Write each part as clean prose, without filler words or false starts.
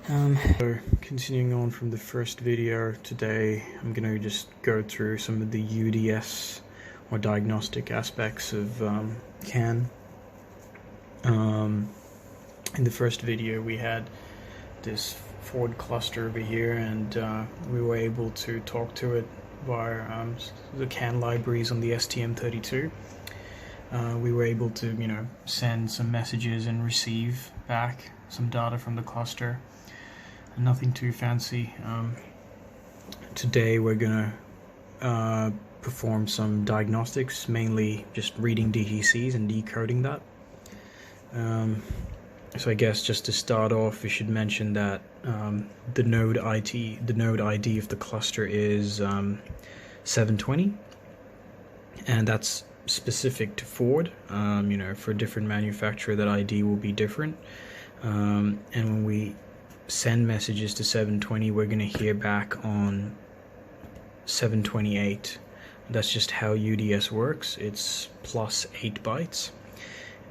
So continuing on from the first video, today I'm going to just go through some of the UDS or diagnostic aspects of CAN. In the first video we had this Ford cluster over here, and we were able to talk to it via the CAN libraries on the STM32. We were able to, send some messages and receive back some data from the cluster. Nothing too fancy. Today we're gonna perform some diagnostics, mainly just reading DTCs and decoding that. So I guess just to start off, we should mention that the node ID of the cluster is 720, and that's specific to Ford. For a different manufacturer, that ID will be different. And when we send messages to 720, we're going to hear back on 728. That's just how UDS works. It's plus 8 bytes.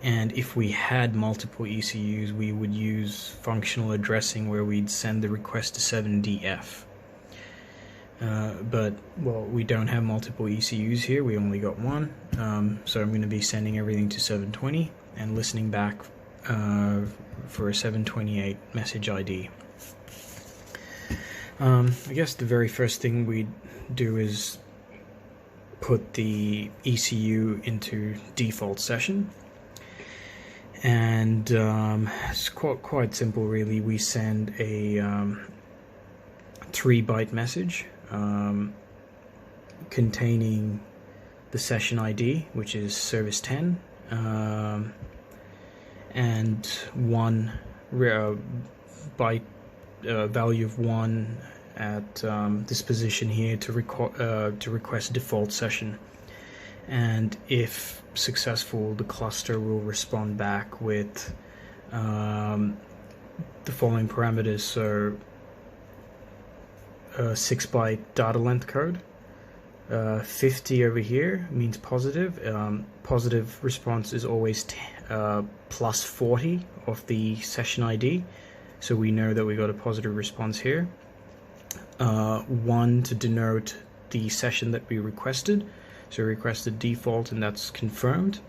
And if we had multiple ECUs, we would use functional addressing, where we'd send the request to 7DF. But we don't have multiple ECUs here. We only got one. So I'm going to be sending everything to 720 and listening back for a 728 message ID. I guess the very first thing we do is put the ECU into default session, and it's quite simple really. We send a 3-byte message containing the session ID, which is service 10, and 1 byte value of 1 at this position here to request default session. And if successful, the cluster will respond back with the following parameters. So 6-byte data length code. 50 over here means positive. Positive response is always plus 40 of the session ID, so we know that we got a positive response here. 1 to denote the session that we requested, so we requested default, and that's confirmed.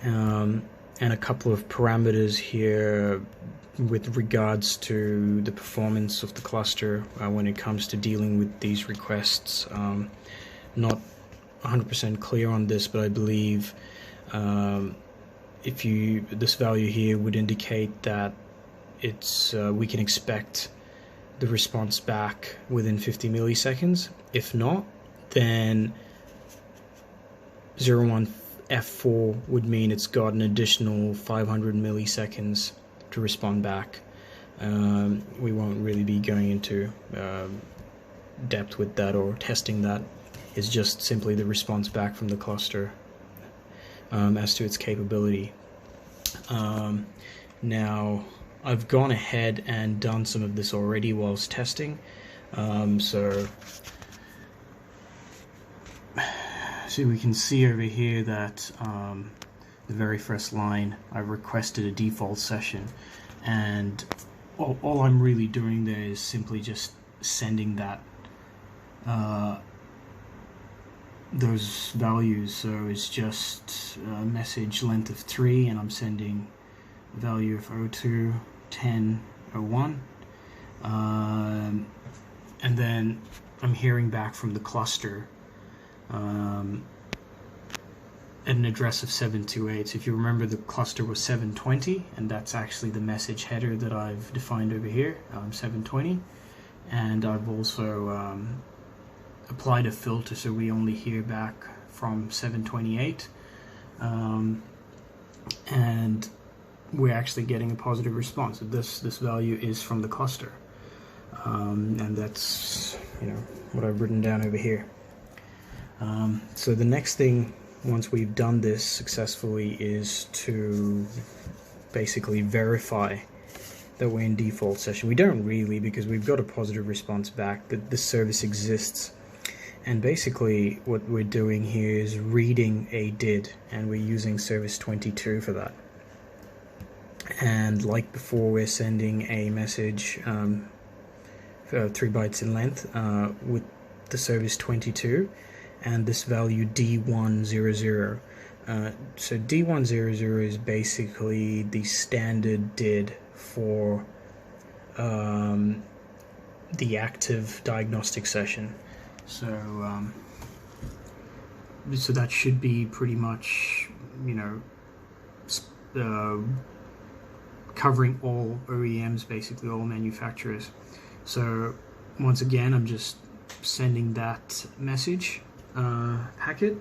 And a couple of parameters here with regards to the performance of the cluster when it comes to dealing with these requests. Not 100% clear on this, but I believe this value here would indicate that it's we can expect the response back within 50 milliseconds. If not, then 01F4 would mean it's got an additional 500 milliseconds to respond back. We won't really be going into depth with that or testing that. It's just simply the response back from the cluster as to its capability. Now, I've gone ahead and done some of this already whilst testing. So we can see over here that the very first line, I requested a default session, and all I'm really doing there is simply just sending that those values. So it's just a message length of 3, and I'm sending a value of 02, 10, 01, and then I'm hearing back from the cluster at an address of 728. So if you remember, the cluster was 720, and that's actually the message header that I've defined over here, 720. And I've also applied a filter, so we only hear back from 728, and we're actually getting a positive response. So this value is from the cluster, and that's what I've written down over here. So the next thing, once we've done this successfully, is to basically verify that we're in default session. We don't really, because we've got a positive response back, that this service exists. And basically what we're doing here is reading a DID, and we're using service 22 for that. And like before, we're sending a message 3 bytes in length with the service 22 and this value D100. So D100 is basically the standard DID for the active diagnostic session. So so that should be pretty much, you know, covering all OEMs, basically all manufacturers. So once again, I'm just sending that message packet,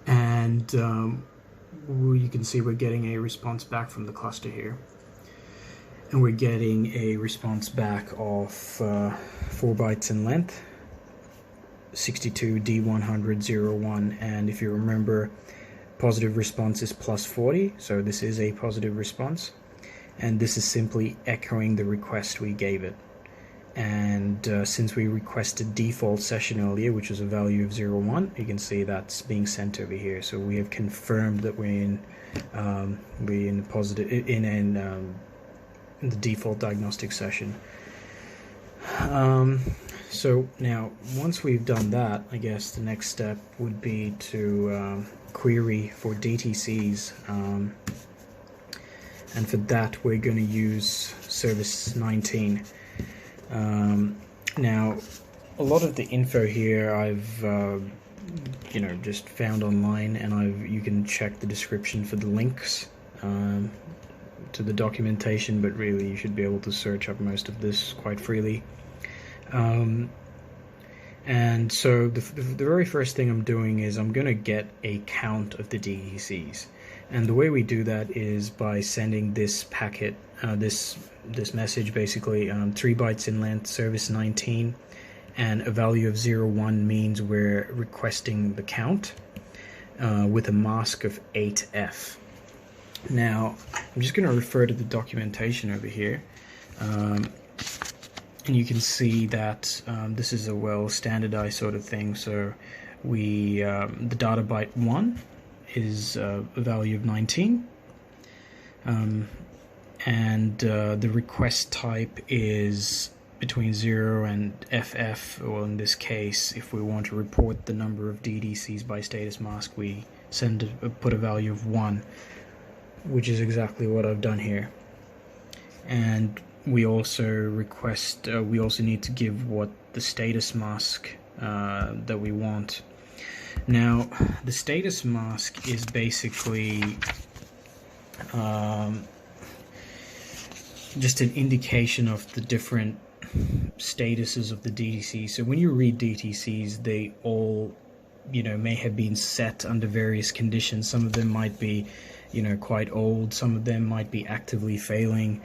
and you can see we're getting a response back from the cluster here, and we're getting a response back of 4 bytes in length, 62 D10001, and if you remember, positive response is plus 40, so this is a positive response, and this is simply echoing the request we gave it. And since we requested default session earlier, which was a value of 01, you can see that's being sent over here. So we have confirmed that we're in positive in the default diagnostic session. So now, once we've done that, I guess the next step would be to query for DTCs, and for that we're going to use service 19. Now, a lot of the info here I've you know, just found online, and you can check the description for the links to the documentation, but really you should be able to search up most of this quite freely. And so the very first thing I'm doing is I'm going to get a count of the DTCs, and the way we do that is by sending this packet, this message basically, 3 bytes in length, service 19, and a value of 01 means we're requesting the count with a mask of 8F. Now I'm just going to refer to the documentation over here. And you can see that this is a well standardized sort of thing. So the data byte 1 is a value of 19, and the request type is between 0 and FF, or in this case, if we want to report the number of DTCs by status mask, we put a value of 1, which is exactly what I've done here. And we also request, we also need to give what the status mask that we want. Now, the status mask is basically just an indication of the different statuses of the DTC. So when you read DTCs, they all, you know, may have been set under various conditions. Some of them might be, you know, quite old. Some of them might be actively failing.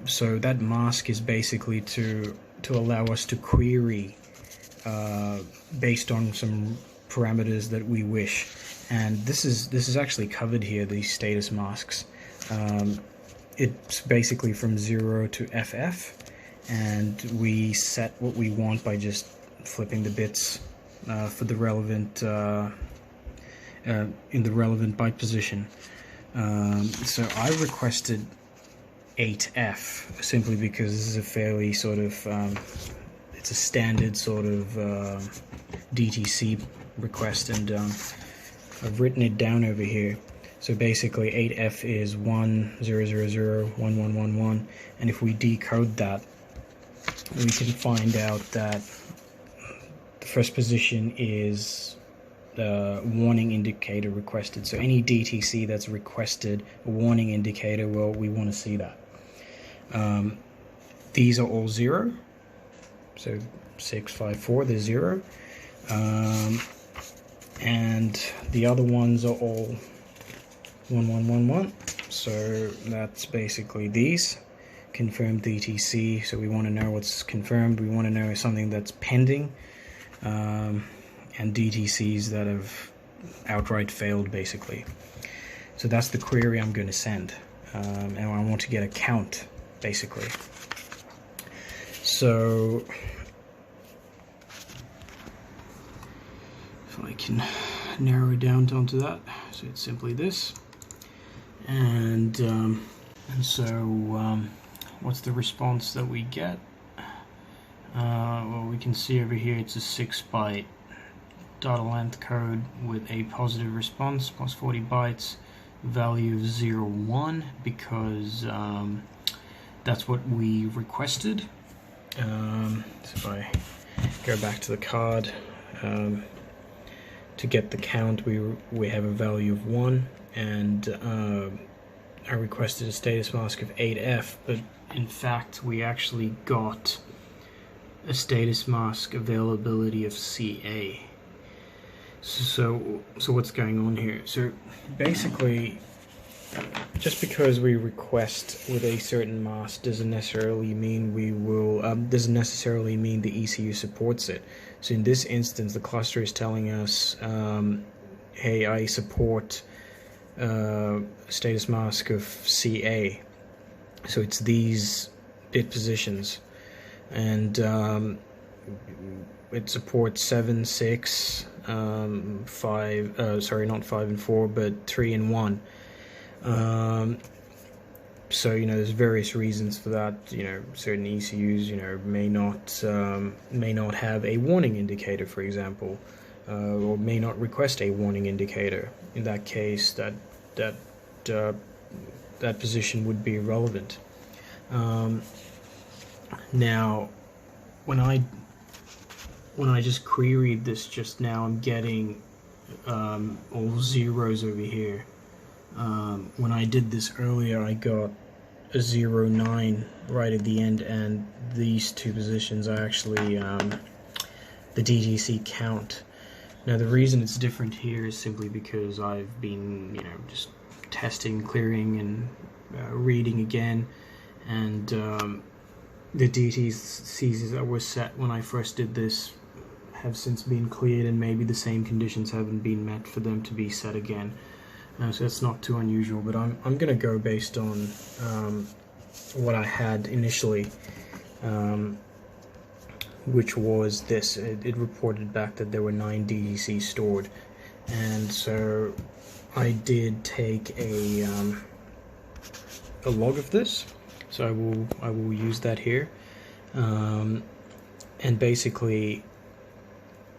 So that mask is basically to allow us to query based on some parameters that we wish. And this is actually covered here, these status masks. It's basically from 0 to FF, and we set what we want by just flipping the bits for the relevant in the relevant byte position. So I requested 8F simply because this is a fairly sort of it's a standard sort of DTC request, and I've written it down over here. So basically 8F is 10001111, and if we decode that, we can find out that the first position is the warning indicator requested. So any DTC that's requested a warning indicator, well, we want to see that. These are all 0, so 654, they're 0, and the other ones are all 1111. So that's basically these confirmed DTC. So we want to know what's confirmed. We want to know something that's pending, and DTCs that have outright failed, basically. So that's the query I'm going to send, and I want to get a count, basically. So if I can narrow it down onto that, so it's simply this. And so what's the response that we get? Well, we can see over here it's a 6-byte data length code with a positive response, plus 40 bytes, value of 0, 1, because that's what we requested. So if I go back to the card, to get the count, we have a value of 1, and I requested a status mask of 8F, but in fact we actually got a status mask availability of CA. So what's going on here? So basically, just because we request with a certain mask doesn't necessarily mean we will doesn't necessarily mean the ECU supports it. So in this instance, the cluster is telling us, hey, I support status mask of CA. So it's these bit positions, and it supports 7, 6, 5. Sorry, not 5 and 4, but 3 and 1. So there's various reasons for that. Certain ECUs may not have a warning indicator, for example, or may not request a warning indicator. In that case, that position would be irrelevant. Now, when I just queried this just now, I'm getting all zeros over here. When I did this earlier, I got a 0, 9 right at the end, and these two positions are actually the DTC count. Now the reason it's different here is simply because I've been just testing, clearing, and reading again, and the DTCs that were set when I first did this have since been cleared, and maybe the same conditions haven't been met for them to be set again. So that's not too unusual, but I'm going to go based on what I had initially, which was this. It reported back that there were 9 DTCs stored, and so I did take a log of this. So I will use that here, and basically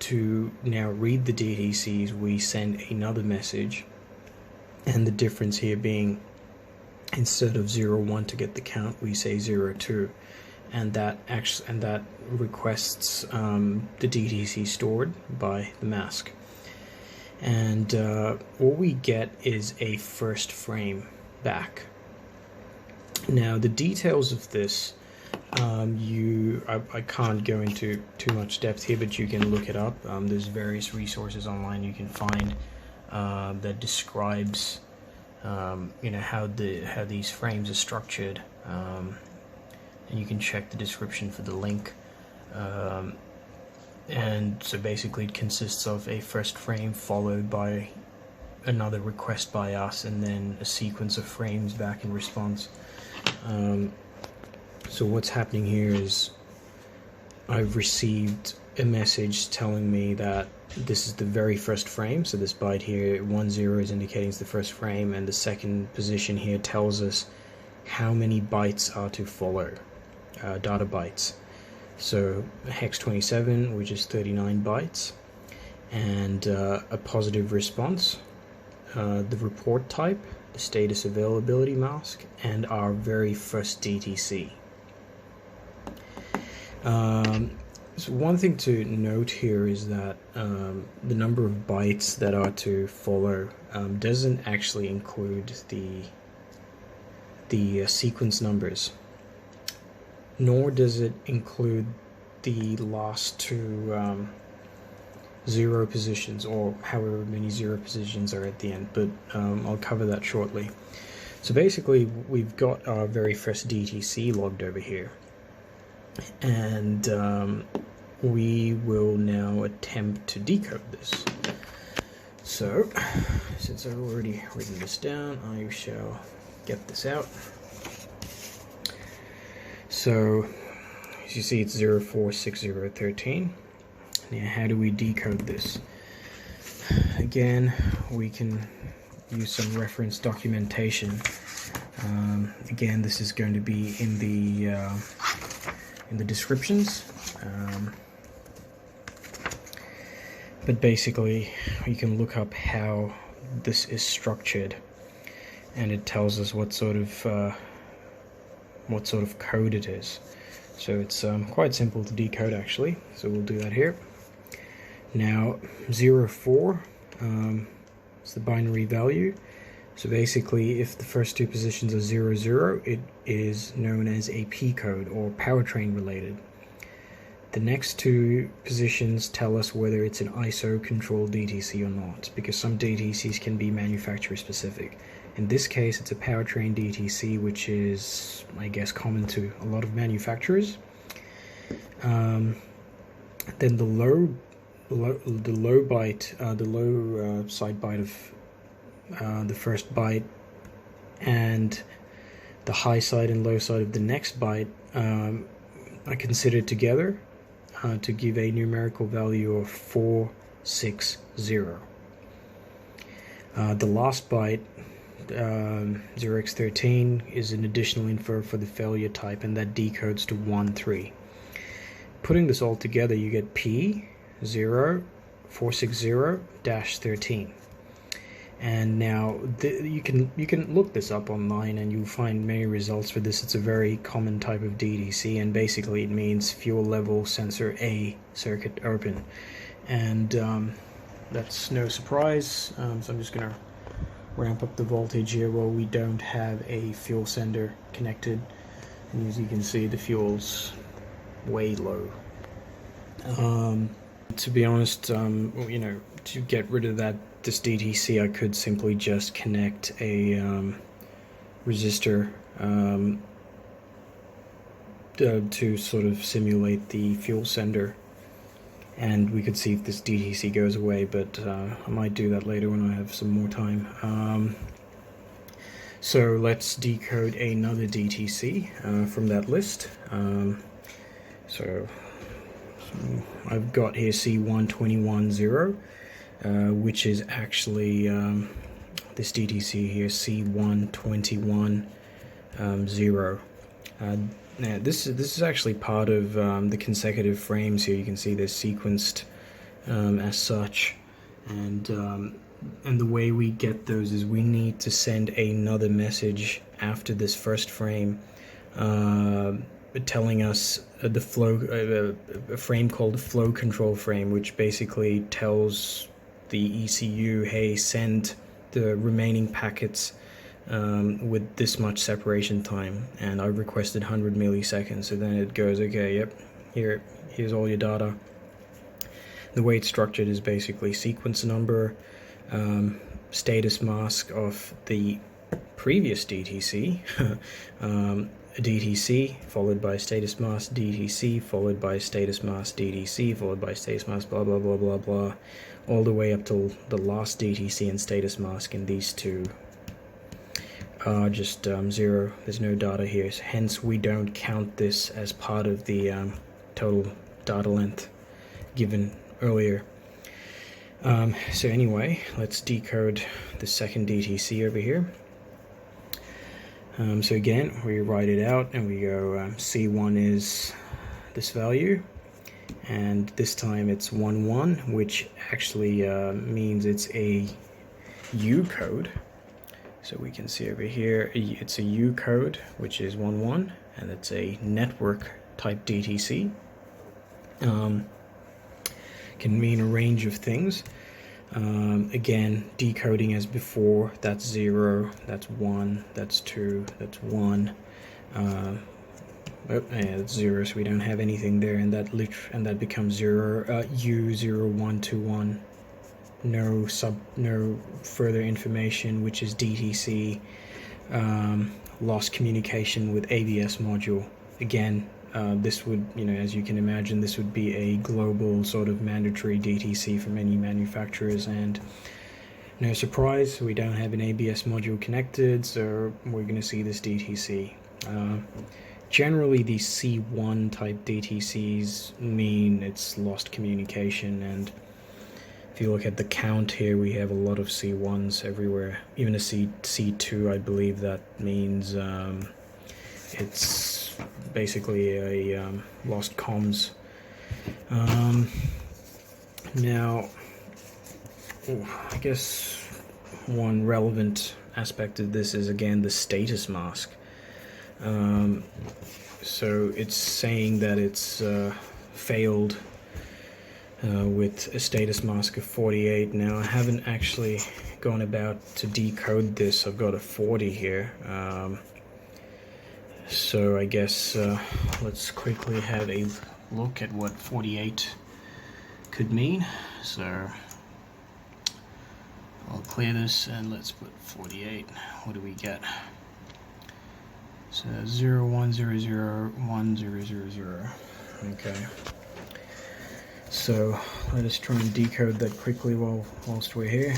to now read the DTCs, we send another message. And the difference here being, instead of 0, 1 to get the count, we say 0, 2, and that requests the DTC stored by the mask. And what we get is a first frame back. Now the details of this, I can't go into too much depth here, but you can look it up. There's various resources online you can find that describes how these frames are structured, and you can check the description for the link. And so basically it consists of a first frame followed by another request by us, and then a sequence of frames back in response. So what's happening here is I've received a message telling me that this is the very first frame. So this byte here, 10 is indicating it's the first frame, and the second position here tells us how many bytes are to follow, data bytes. So hex 27, which is 39 bytes, and a positive response, the report type, the status availability mask, and our very first DTC. So one thing to note here is that the number of bytes that are to follow doesn't actually include the sequence numbers, nor does it include the last two 0 positions, or however many 0 positions are at the end, but I'll cover that shortly. So basically we've got our very first DTC logged over here, and we will now attempt to decode this. So since I've already written this down, I shall get this out. So as you see, it's 046013. Now how do we decode this? Again, we can use some reference documentation. Again, this is going to be in the descriptions. But basically, you can look up how this is structured, and it tells us what sort of code it is. So it's quite simple to decode actually. So we'll do that here. Now 04 is the binary value. So basically, if the first two positions are 00, it is known as a P code or powertrain related. The next two positions tell us whether it's an ISO controlled DTC or not, because some DTCs can be manufacturer specific. In this case, it's a powertrain DTC, which is, I guess, common to a lot of manufacturers. Then the low side byte of the first byte and the high side and low side of the next byte are considered together to give a numerical value of 460. The last byte, 0x13, is an additional info for the failure type, and that decodes to 13. Putting this all together, you get P0460-13. And now you can look this up online and you'll find many results for this. It's a very common type of DTC, and basically it means fuel level sensor A circuit open. And that's no surprise. So I'm just going to ramp up the voltage here while we don't have a fuel sender connected. And as you can see, the fuel's way low. To be honest, to get rid of this DTC, I could simply just connect a resistor to sort of simulate the fuel sender, and we could see if this DTC goes away, but I might do that later when I have some more time. So let's decode another DTC from that list. So I've got here C1210, which is actually this DTC here, C1210. Now this is actually part of the consecutive frames here. You can see they're sequenced as such, and the way we get those is we need to send another message after this first frame, telling us the flow, a frame called the flow control frame, which basically tells the ECU, hey, send the remaining packets with this much separation time, and I requested 100 milliseconds. So then it goes, okay, yep, here's all your data. The way it's structured is basically sequence number, status mask of the previous DTC, DTC followed by status mask DTC followed by status mask DTC followed by status mask blah blah blah blah blah, all the way up till the last DTC and status mask, and these two are just 0. There's no data here, so hence we don't count this as part of the total data length given earlier. So anyway, let's decode the second DTC over here. So again, we write it out and we go C1 is this value, and this time it's 11, which actually means it's a U code. So we can see over here it's a U code, which is 11, and it's a network type DTC. Can mean a range of things. Again, decoding as before, that's 0, that's 1, that's 2, that's 1. That's 0, so we don't have anything there, and that becomes 0. U0121, no further information, which is DTC. Lost communication with ABS module. Again, this would, as you can imagine, this would be a global sort of mandatory DTC for many manufacturers, and no surprise, we don't have an ABS module connected, so we're going to see this DTC. Generally, these C1 type DTCs mean it's lost communication, and if if you look at the count here, we have a lot of C1s everywhere, even a C2. I believe that means it's basically a lost comms. Now, I guess one relevant aspect of this is again the status mask. So it's saying that it's failed with a status mask of 48. Now I haven't actually gone about to decode this. I've got a 40 here. So I guess let's quickly have a look at what 48 could mean. So I'll clear this and let's put 48. What do we get? So 0100100. Okay. So let us try and decode that quickly whilst we're here.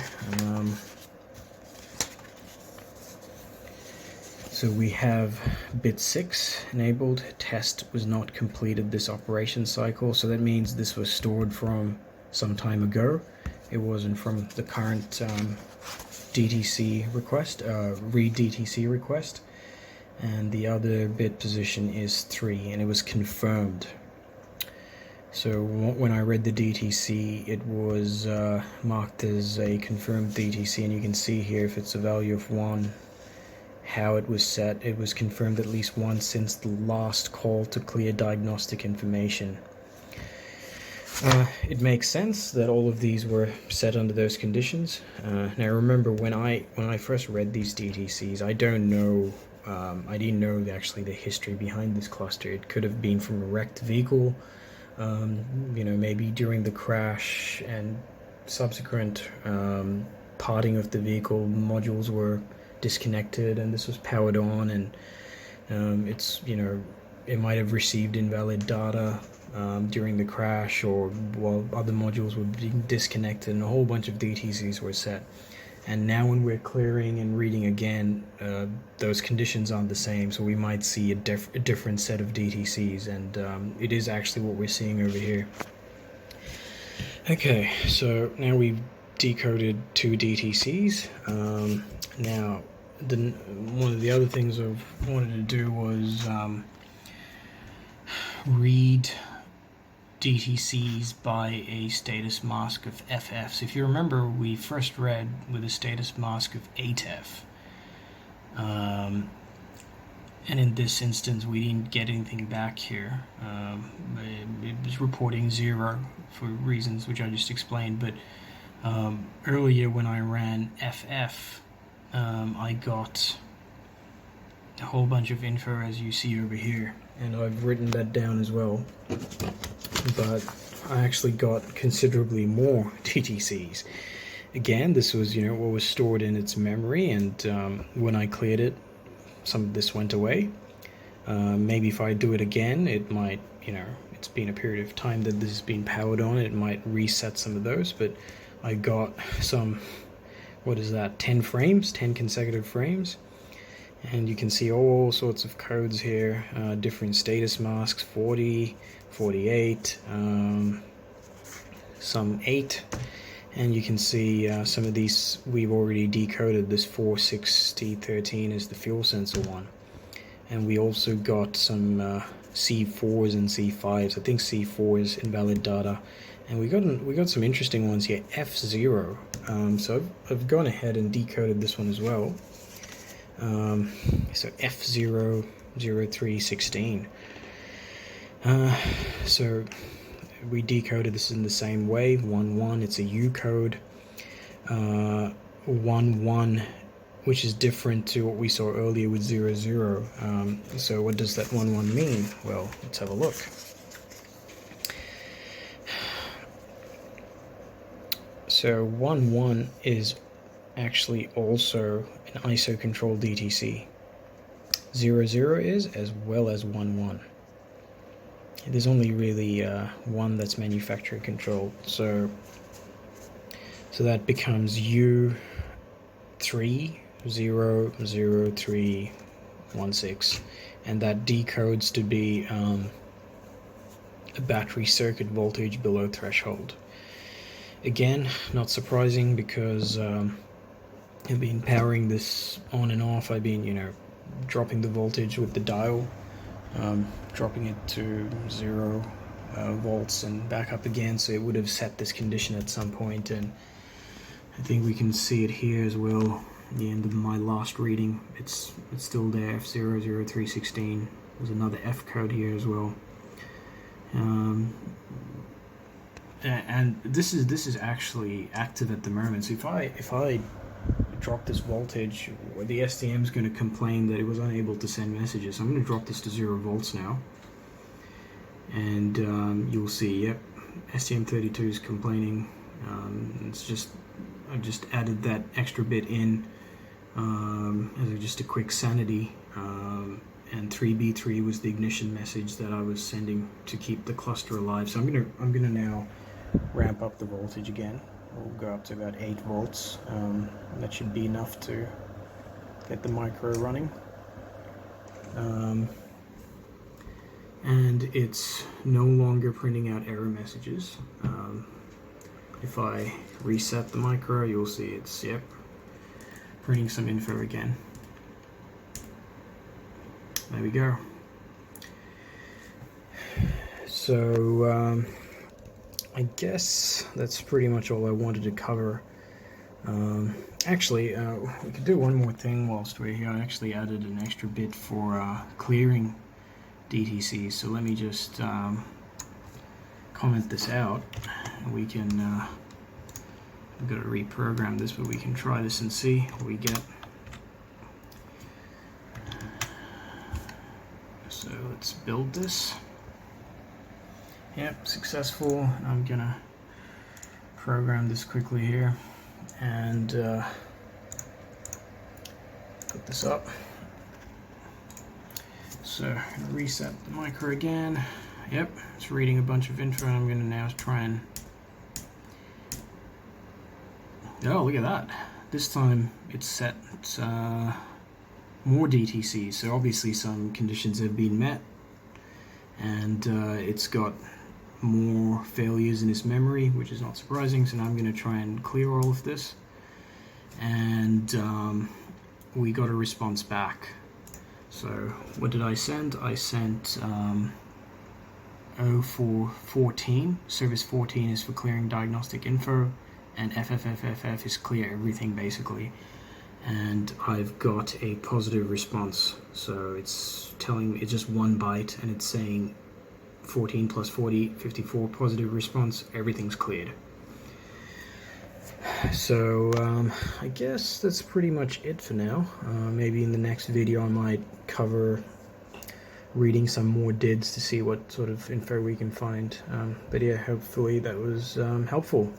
So we have bit 6 enabled. Test was not completed this operation cycle. So that means this was stored from some time ago. It wasn't from the current DTC request, read DTC request. And the other bit position is 3, and it was confirmed. So when I read the DTC, it was marked as a confirmed DTC, and you can see here if it's a value of 1, how it was set. It was confirmed at least once since the last call to clear diagnostic information. It makes sense that all of these were set under those conditions. Now remember, when I first read these DTCs, I didn't know actually the history behind this cluster. It could have been from a wrecked vehicle. Maybe during the crash and subsequent parting of the vehicle, modules were disconnected and this was powered on, and it might have received invalid data during the crash, or while other modules were being disconnected, and a whole bunch of DTCs were set. And now when we're clearing and reading again, those conditions aren't the same, so we might see a different set of DTCs, and it is actually what we're seeing over here. Okay, so now we've decoded 2 DTCs. Now, one of the other things I wanted to do was read DTCs by a status mask of FF. So if you remember, we first read with a status mask of 8F. And in this instance, we didn't get anything back here. It was reporting 0 for reasons which I just explained. But earlier when I ran FF, I got a whole bunch of info as you see over here. And I've written that down as well. But I actually got considerably more DTCs. Again, this was, what was stored in its memory, and when I cleared it, some of this went away. Maybe if I do it again, it might, it's been a period of time that this has been powered on, it might reset some of those, but I got some, 10 frames, 10 consecutive frames. And you can see all sorts of codes here, different status masks, 40, 48, some 8, and you can see some of these we've already decoded. This 46013 is the fuel sensor one, and we also got some C4s and C5s. I think C4 is invalid data, and we got some interesting ones here. F0. So I've gone ahead and decoded this one as well. So F00316. So we decoded this in the same way. 11, it's a U code. 11, which is different to what we saw earlier with 00. So what does that 11 mean? Well, let's have a look. So 11 is actually also an ISO controlled DTC. 00 is, as well as 11. There's only really one that's manufacturer controlled, so that becomes U300316, and that decodes to be a battery circuit voltage below threshold. Again, not surprising because I've been powering this on and off. I've been, dropping the voltage with the dial, dropping it to 0 volts and back up again, so it would have set this condition at some point, and I think we can see it here as well. The end of my last reading, it's still there, F00316. There's another F code here as well. And this is actually active at the moment. So if I drop this voltage, the STM is going to complain that it was unable to send messages. So I'm going to drop this to 0 volts now, and you'll see, yep, STM32 is complaining. I just added that extra bit in as just a quick sanity, and 3B3 was the ignition message that I was sending to keep the cluster alive. So I'm gonna now ramp up the voltage again. We'll go up to about 8 volts. That should be enough to get the micro running. And it's no longer printing out error messages. If I reset the micro, you'll see it's, yep, printing some info again. There we go. So I guess that's pretty much all I wanted to cover. Actually, we could do one more thing whilst we're here. I actually added an extra bit for clearing DTCs. So let me just comment this out. We can, I've got to reprogram this, but we can try this and see what we get. So let's build this. Yep, successful. I'm gonna program this quickly here and put this up. So I'm gonna reset the micro again. Yep, it's reading a bunch of info, and I'm gonna now try and, oh, look at that. This time it's set more DTCs, so obviously some conditions have been met, and it's got more failures in its memory, which is not surprising. So now I'm going to try and clear all of this, and we got a response back. So what did I send? I sent 0414. Service 14 is for clearing diagnostic info, and FFFFF is clear everything basically. And I've got a positive response. So it's telling me, it's just 1 byte, and it's saying 14 plus 40, 54 positive response, everything's cleared. So I guess that's pretty much it for now. Maybe in the next video I might cover reading some more DIDs to see what sort of info we can find. But yeah, hopefully that was helpful.